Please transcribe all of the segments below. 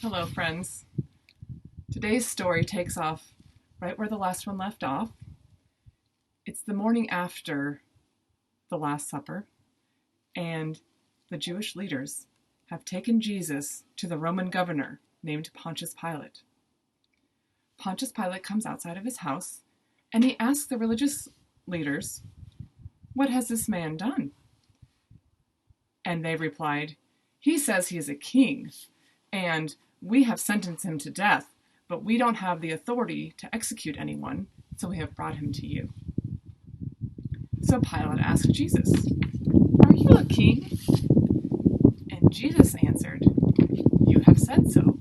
Hello, friends. Today's story takes off right where the last one left off. It's the morning after the Last Supper, and the Jewish leaders have taken Jesus to the Roman governor named Pontius Pilate. Pontius Pilate comes outside of his house, and he asks the religious leaders, "What has this man done?" And they replied, "He says he is a king, and we have sentenced him to death, but we don't have the authority to execute anyone, so we have brought him to you." So Pilate asked Jesus, "Are you a king?" And Jesus answered, "You have said so."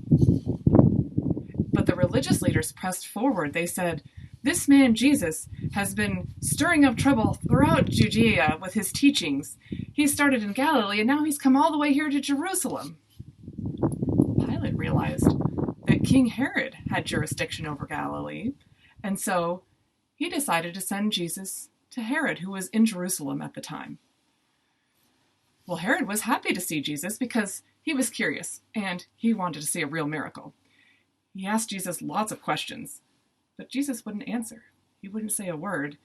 But the religious leaders pressed forward. They said, "This man Jesus has been stirring up trouble throughout Judea with his teachings. He started in Galilee, and now he's come all the way here to Jerusalem." Pilate realized that King Herod had jurisdiction over Galilee, and so he decided to send Jesus to Herod, who was in Jerusalem at the time. Well, Herod was happy to see Jesus because he was curious, and he wanted to see a real miracle. He asked Jesus lots of questions, but Jesus wouldn't answer. He wouldn't say a word.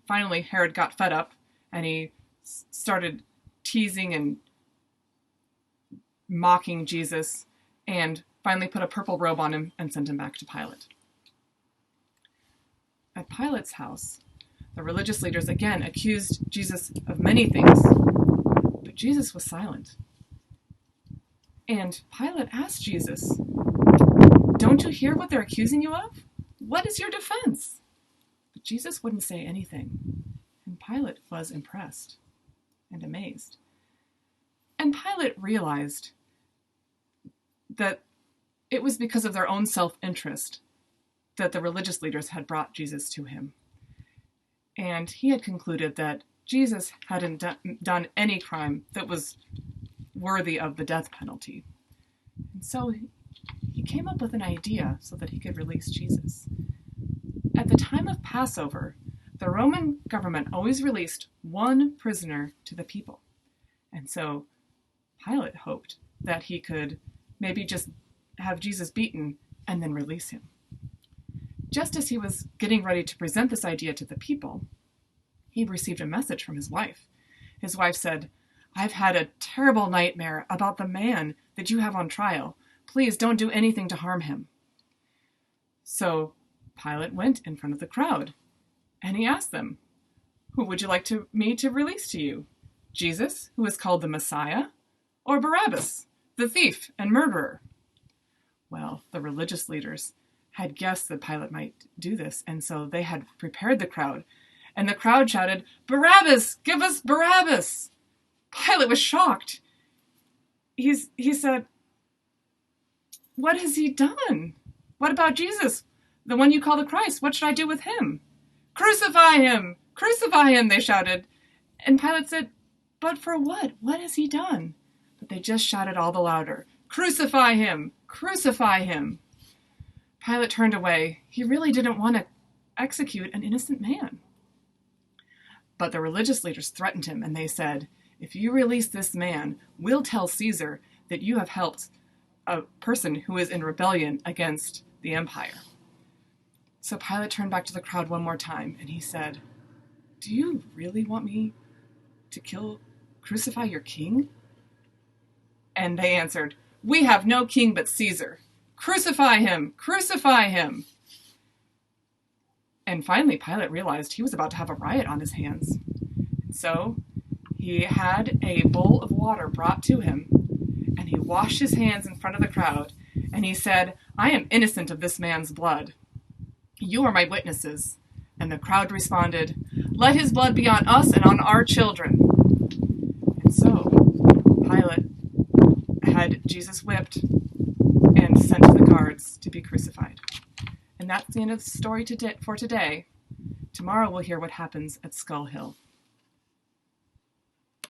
Finally, Herod got fed up, and he started teasing and mocking Jesus, and finally put a purple robe on him and sent him back to Pilate. At Pilate's house, the religious leaders again accused Jesus of many things, but Jesus was silent. And Pilate asked Jesus, "Don't you hear what they're accusing you of? What is your defense?" But Jesus wouldn't say anything, and Pilate was impressed and amazed. And Pilate realized that it was because of their own self-interest that the religious leaders had brought Jesus to him. And he had concluded that Jesus hadn't done any crime that was worthy of the death penalty. And so he came up with an idea so that he could release Jesus. At the time of Passover, the Roman government always released one prisoner to the people. And so Pilate hoped that he could maybe just have Jesus beaten and then release him. Just as he was getting ready to present this idea to the people, he received a message from his wife. His wife said, "I've had a terrible nightmare about the man that you have on trial. Please don't do anything to harm him." So Pilate went in front of the crowd, and he asked them, "Who would you like me to release to you? Jesus, who is called the Messiah, or Barabbas, the thief and murderer?" Well, the religious leaders had guessed that Pilate might do this, and so they had prepared the crowd. And the crowd shouted, "Barabbas! Give us Barabbas!" Pilate was shocked. He said, "What has he done? What about Jesus, the one you call the Christ? What should I do with him?" "Crucify him! Crucify him!" they shouted. And Pilate said, "But for what? What has he done?" But they just shouted all the louder, "Crucify him! Crucify him!" Pilate turned away. He really didn't want to execute an innocent man. But the religious leaders threatened him, and they said, "If you release this man, we'll tell Caesar that you have helped a person who is in rebellion against the empire." So Pilate turned back to the crowd one more time, and he said, "Do you really want me to crucify your king?" And they answered, "We have no king but Caesar. Crucify him! Crucify him!" And finally, Pilate realized he was about to have a riot on his hands. So he had a bowl of water brought to him, and he washed his hands in front of the crowd, and he said, "I am innocent of this man's blood. You are my witnesses." And the crowd responded, "Let his blood be on us and on our children." And so Pilate had Jesus whipped and sent to the guards to be crucified. And that's the end of the story for today. Tomorrow we'll hear what happens at Skull Hill.